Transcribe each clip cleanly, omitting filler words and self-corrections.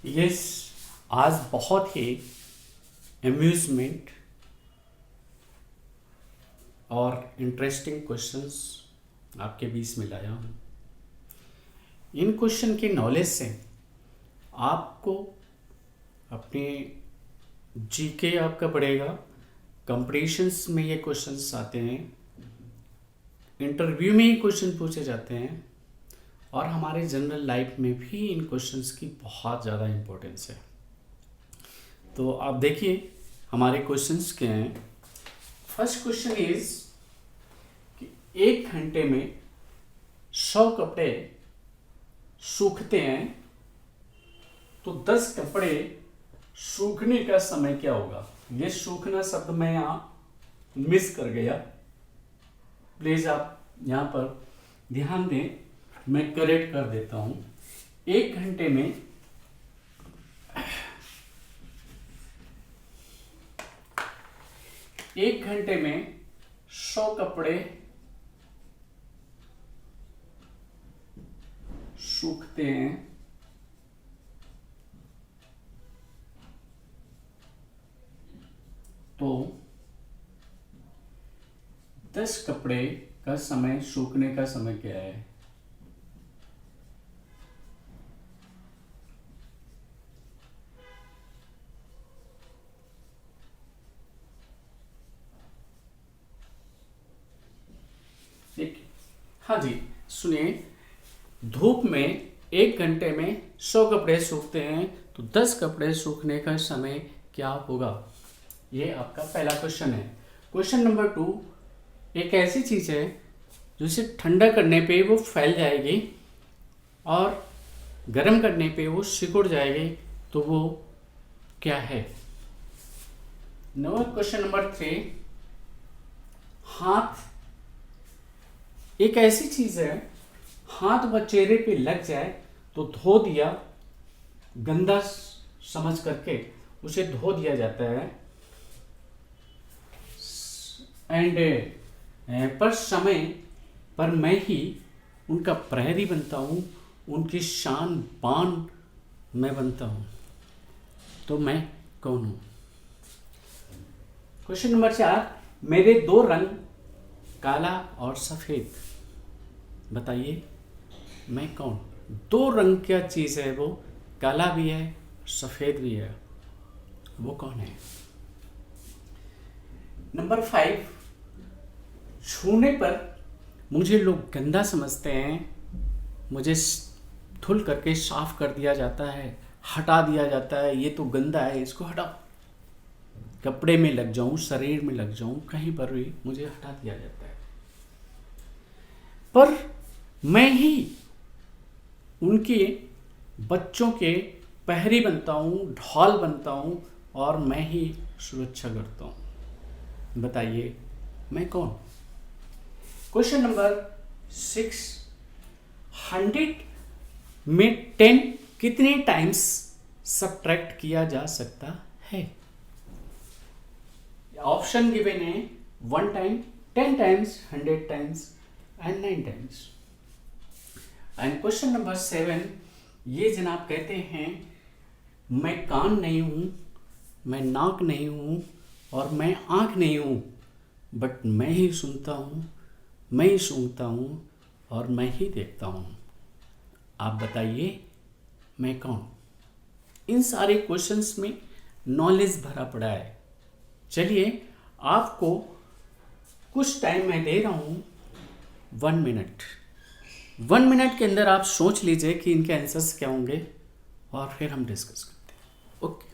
Yes, आज बहुत ही amusement और इंटरेस्टिंग क्वेश्चंस आपके बीच में लाया हूँ। इन क्वेश्चन की नॉलेज से आपको अपने जीके आपका बढ़ेगा। कंपटीशंस में ये क्वेश्चंस आते हैं, इंटरव्यू में ही क्वेश्चन पूछे जाते हैं और हमारे जनरल लाइफ में भी इन क्वेश्चंस की बहुत ज़्यादा इम्पोर्टेंस है। तो आप देखिए हमारे क्वेश्चंस क्या हैं। फर्स्ट क्वेश्चन इज कि 1 घंटे में 100 कपड़े सूखते हैं तो 10 कपड़े सूखने का समय क्या होगा। ये सूखना शब्द मैं यहाँ मिस कर गया, प्लीज आप यहाँ पर ध्यान दें, मैं करेक्ट कर देता हूँ। 1 घंटे में 100 कपड़े सूखते हैं तो 10 कपड़े का समय, सूखने का समय क्या है। ठीक, हाँ जी सुनिए, धूप में 1 घंटे में 100 कपड़े सूखते हैं तो 10 कपड़े सूखने का समय क्या होगा। ये आपका पहला क्वेश्चन है। क्वेश्चन नंबर 2, एक ऐसी चीज है जो इसे ठंडा करने पे वो फैल जाएगी और गर्म करने पे वो सिकुड़ जाएगी, तो वो क्या है। क्वेश्चन नंबर 3, हाथ एक ऐसी चीज है, हाथ व चेहरे पे लग जाए तो धो दिया, गंदा समझ करके उसे धो दिया जाता है एंड पर समय पर मैं ही उनका प्रहरी बनता हूँ, उनकी शान बान मैं बनता हूँ, तो मैं कौन हूँ। क्वेश्चन नंबर 4, मेरे 2 रंग काला और सफेद, बताइए मैं कौन। 2 रंग क्या चीज है, वो काला भी है सफेद भी है, वो कौन है। नंबर 5, छूने पर मुझे लोग गंदा समझते हैं, मुझे धुल करके साफ कर दिया जाता है, हटा दिया जाता है, ये तो गंदा है इसको हटाओ। कपड़े में लग जाऊं, शरीर में लग जाऊं, कहीं पर भी मुझे हटा दिया जाता है, पर मैं ही उनके बच्चों के पहरी बनता हूँ, ढाल बनता हूँ और मैं ही सुरक्षा करता हूँ, बताइए मैं कौन। क्वेश्चन नंबर 6, 100 में 10 कितने टाइम्स सब्ट्रैक्ट किया जा सकता है। ऑप्शन गिवन है 1 time, 10 times, 100 times and 9 times. And question number 7, ये जनाब कहते हैं मैं कान नहीं हूं, मैं नाक नहीं हूं और मैं आंख नहीं हूं, बट मैं ही सुनता हूं, मैं ही सूंघता हूं और मैं ही देखता हूं, आप बताइए मैं कौन। इन सारे क्वेश्चंस में नॉलेज भरा पड़ा है। चलिए आपको कुछ टाइम मैं दे रहा हूं, 1 मिनट। 1 मिनट के अंदर आप सोच लीजिए कि इनके आंसर्स क्या होंगे और फिर हम डिस्कस करते हैं। Okay.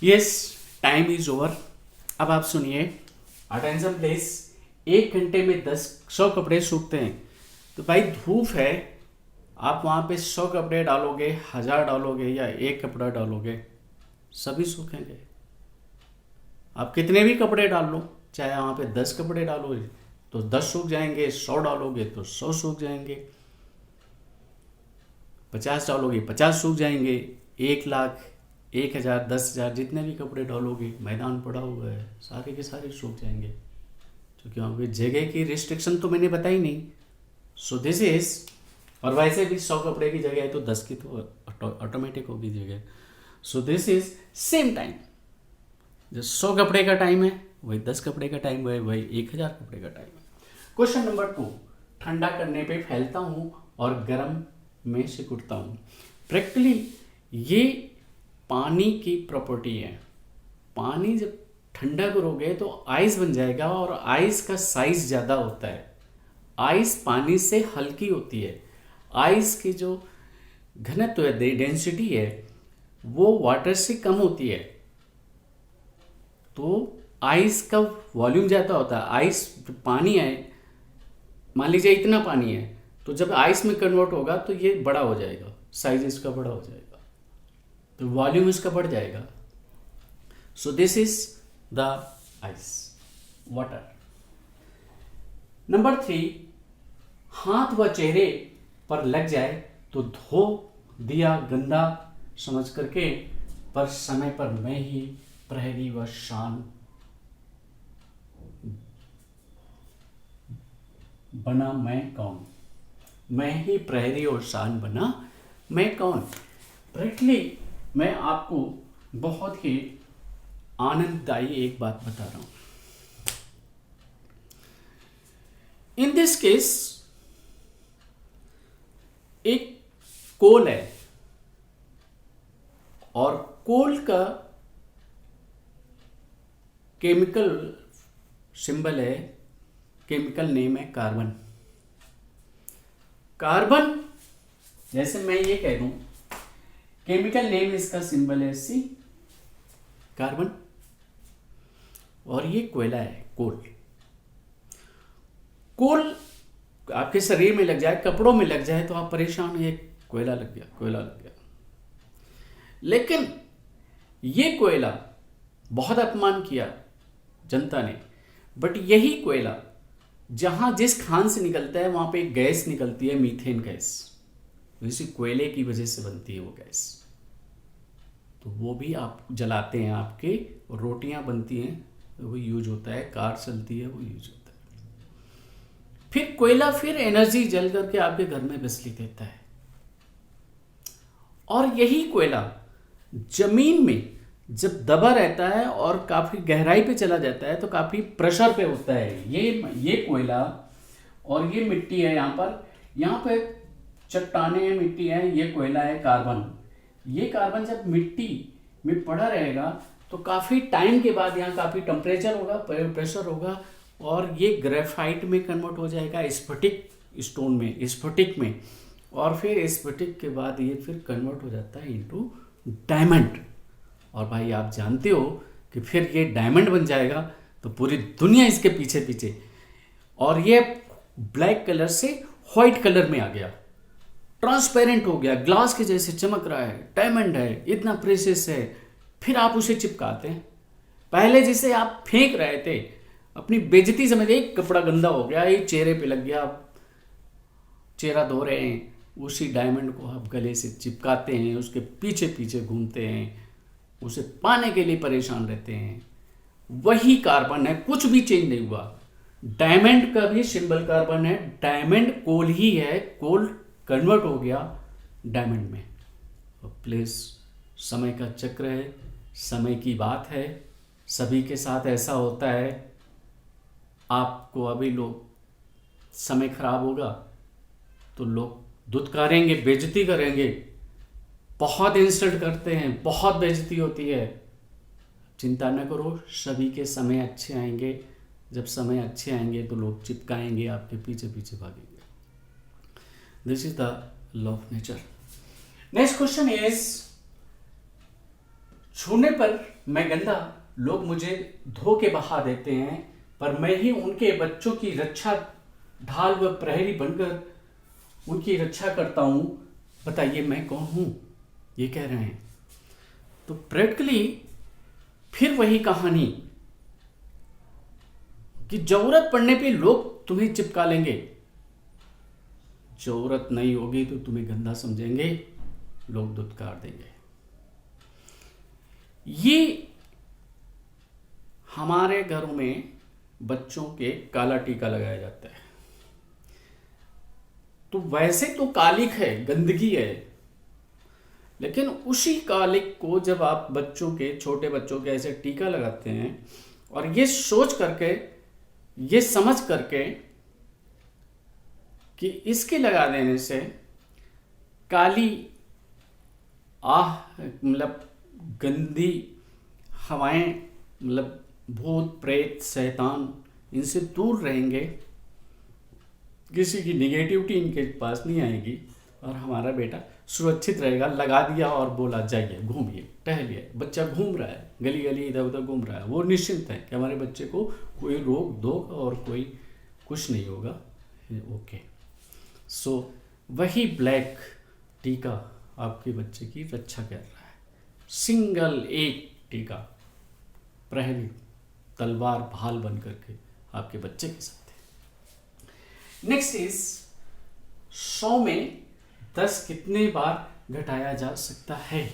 Yes, time is over. अब आप सुनिए, अटेंशन प्लीज। 1 घंटे में 100 कपड़े सूखते हैं। तो भाई धूप है, आप वहाँ पे 100 कपड़े डालोगे, 1000 डालोगे या एक कपड़ा डालोगे, सभी सूखेंगे। आप कितने भी कपड़े डाल लो, चाहे वहाँ पे 10 कपड़े डालोगे तो 10 सूख जाएंगे, 100 डालोगे तो 100 सूख जाएंगे, 50 डालोगे 50 सूख जाएंगे, 1 लाख, 1000, 10,000 जितने भी कपड़े डालोगे, मैदान पड़ा हुआ है, सारे के सारे सूख जाएंगे। क्योंकि वहाँ पे जगह की रिस्ट्रिक्शन तो मैंने बताई नहीं। सो दिस इज, और वैसे भी 100 कपड़े की जगह है तो 10 की तो ऑटोमेटिक होगी जगह। So this is same time. जो 100 कपड़े का टाइम है वही 10 कपड़े का टाइम है, वही 1000 कपड़े का टाइम है। क्वेश्चन नंबर 2, ठंडा करने पे फैलता हूँ और गर्म में सिकुड़ता हूँ। प्रैक्टिकली ये पानी की प्रॉपर्टी है। पानी जब ठंडा करोगे तो आइस बन जाएगा, और आइस का साइज ज़्यादा होता है। आइस पानी से हल्की होती है। आइस की जो घनत्व है, डेंसिटी है, वो वाटर से कम होती है। तो आइस का वॉल्यूम ज़्यादा होता है। आइस पानी है, मान लीजिए इतना पानी है, तो जब आइस में कन्वर्ट होगा तो ये बड़ा हो जाएगा, साइज इसका बड़ा हो जाएगा, तो वॉल्यूम इसका बढ़ जाएगा। So this is the ice, water. Number 3, हाथ व चेहरे पर लग जाए तो धो दिया गंदा समझ करके, पर समय पर मैं ही प्रहरी व शान बना मैं कौन। मैं ही प्रहरी और शान बना मैं कौन। प्रैक्टिकली मैं आपको बहुत ही आनंददायी एक बात बता रहा हूं। इन दिस केस एक कोल है, और कोल का केमिकल सिंबल है, केमिकल नेम है कार्बन। कार्बन, जैसे मैं ये कह दूं, केमिकल नेम इसका सिंबल है सी, कार्बन। और ये कोयला है, कोल। कोल आपके शरीर में लग जाए, कपड़ों में लग जाए तो आप परेशान, ये कोयला लग गया, कोयला लग गया। लेकिन ये कोयला बहुत अपमान किया जनता ने, बट यही कोयला जहां जिस खान से निकलता है वहां पे एक गैस निकलती है, मीथेन गैस, इसी कोयले की वजह से बनती है वो गैस। तो वो भी आप जलाते हैं, आपके रोटियां बनती हैं तो वो यूज होता है, कार चलती है वो यूज होता है। फिर कोयला फिर एनर्जी जल करके आपके घर में बिजली देता है। और यही कोयला जमीन में जब दबा रहता है और काफी गहराई पे चला जाता है तो काफी प्रेशर पे होता है ये कोयला। और ये मिट्टी है, यहाँ पे चट्टाने हैं, मिट्टी है, ये कोयला है कार्बन। ये कार्बन जब मिट्टी में पड़ा रहेगा तो काफी टाइम के बाद यहाँ काफी टेम्परेचर होगा, प्रेशर होगा, और ये ग्रेफाइट में कन्वर्ट हो जाएगा, स्फटिक स्टोन में, स्फटिक में। और फिर स्फटिक के बाद ये फिर कन्वर्ट हो जाता है इनटू डायमंड। और भाई आप जानते हो कि फिर ये डायमंड बन जाएगा तो पूरी दुनिया इसके पीछे पीछे। और ये ब्लैक कलर से व्हाइट कलर में आ गया, ट्रांसपेरेंट हो गया, ग्लास के जैसे चमक रहा है, डायमंड है, इतना प्रेशियस है। फिर आप उसे चिपकाते हैं। पहले जिसे आप फेंक रहे थे, अपनी बेइज्जती समझ, एक कपड़ा गंदा हो गया, एक चेहरे पे लग गया, आप चेहरा धो रहे हैं, उसी डायमंड को आप गले से चिपकाते हैं, उसके पीछे पीछे घूमते हैं, उसे पाने के लिए परेशान रहते हैं। वही कार्बन है, कुछ भी चेंज नहीं हुआ। डायमंड का भी सिंबल कार्बन है, डायमंड कोल ही है, कोल कन्वर्ट हो गया डायमंड में। प्लीज, समय का चक्र है, समय की बात है, सभी के साथ ऐसा होता है। आपको अभी लोग, समय खराब होगा तो लोग दुत्कारेंगे, बेइज्जती करेंगे, बहुत इंसल्ट करते हैं, बहुत बेइज्जती होती है। चिंता न करो, सभी के समय अच्छे आएंगे। जब समय अच्छे आएंगे तो लोग चिपकाएंगे, आपके पीछे पीछे भागेंगे। This is the law of nature. Next question is, छूने पर मैं गंदा, लोग मुझे धो के बहा देते हैं, पर मैं ही उनके बच्चों की रक्षा, ढाल व प्रहरी बनकर उनकी रक्षा करता हूं। बताइए मैं कौन हूं? ये कह रहे हैं। तो प्रैक्टिकली फिर वही कहानी कि जरूरत पड़ने पे लोग तुम्हें चिपका लेंगे, जरूरत नहीं होगी तो तुम्हें गंदा समझेंगे, लोग धुतकार देंगे। ये हमारे घरों में बच्चों के काला टीका लगाया जाता है। तो वैसे तो कालिक है, गंदगी है, लेकिन उसी कालिक को जब आप बच्चों के, छोटे बच्चों के ऐसे टीका लगाते हैं और ये सोच करके, ये समझ करके कि इसके लगा देने से काली मतलब गंदी हवाएं, मतलब भूत प्रेत शैतान इनसे दूर रहेंगे, किसी की निगेटिविटी इनके पास नहीं आएगी और हमारा बेटा सुरक्षित रहेगा। लगा दिया और बोला जाइए घूमिए टहलिए, बच्चा घूम रहा है, गली गली इधर उधर घूम रहा है, वो निश्चिंत है कि हमारे बच्चे को कोई रोक धोक और कोई कुछ नहीं होगा। ओके, सो वही ब्लैक टीका आपके बच्चे की रक्षा कर रहा है। सिंगल एक टीका, प्रहरी तलवार भाल बन करके आपके बच्चे के साथ है। नेक्स्ट इज 100 में 10 कितने बार घटाया जा सकता है?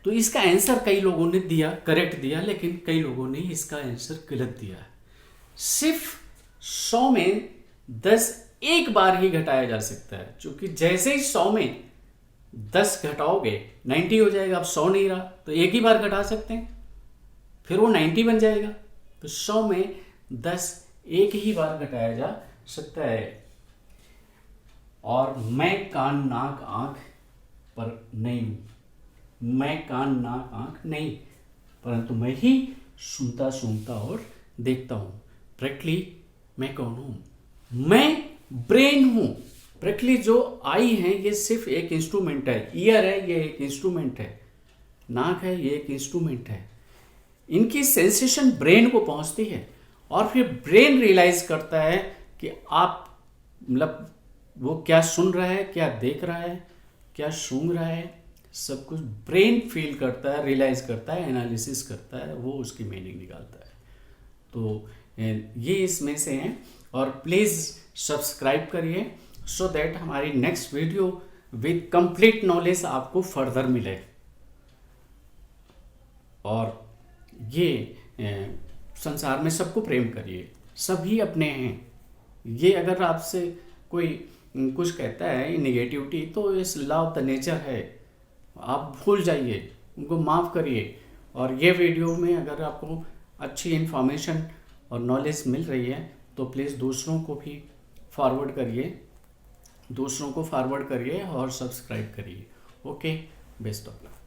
तो इसका आंसर कई लोगों ने दिया, करेक्ट दिया, लेकिन कई लोगों ने इसका आंसर गलत दिया। सिर्फ 100 में 10 एक बार ही घटाया जा सकता है, क्योंकि जैसे ही 100 में 10 घटाओगे 90 हो जाएगा। अब 100 नहीं रहा तो एक ही बार घटा सकते हैं, फिर वो 90 बन जाएगा। तो 100 में 10 एक ही बार घटाया जा सकता है। और मैं कान नाक आंख पर नहीं हूं, मैं कान नाक आंख नहीं, परंतु मैं ही सुनता सूंघता और देखता हूं। प्रैक्टिकली मैं कौन हूं? मैं ब्रेन हूं। प्रैक्टिकली जो आई है ये सिर्फ एक इंस्ट्रूमेंट है, ईयर है ये एक इंस्ट्रूमेंट है, नाक है ये एक इंस्ट्रूमेंट है। इनकी सेंसेशन ब्रेन को पहुंचती है और फिर ब्रेन रियलाइज करता है कि आप, मतलब वो क्या सुन रहा है, क्या देख रहा है, क्या सूंघ रहा है, सब कुछ ब्रेन फील करता है, रियलाइज करता है, एनालिसिस करता है, वो उसकी मीनिंग निकालता है। तो ये इसमें से हैं। और प्लीज़ सब्सक्राइब करिए सो दैट हमारी next video with complete knowledge आपको फर्दर मिले। और ये संसार में सबको प्रेम करिए, सभी अपने हैं। ये अगर आपसे कोई कुछ कहता है निगेटिविटी, तो इस लॉ ऑफ द नेचर है, आप भूल जाइए, उनको माफ़ करिए। और ये वीडियो में अगर आपको अच्छी इन्फॉर्मेशन और नॉलेज मिल रही है तो प्लीज़ दूसरों को भी फॉरवर्ड करिए, और सब्सक्राइब करिए। Okay, best of luck.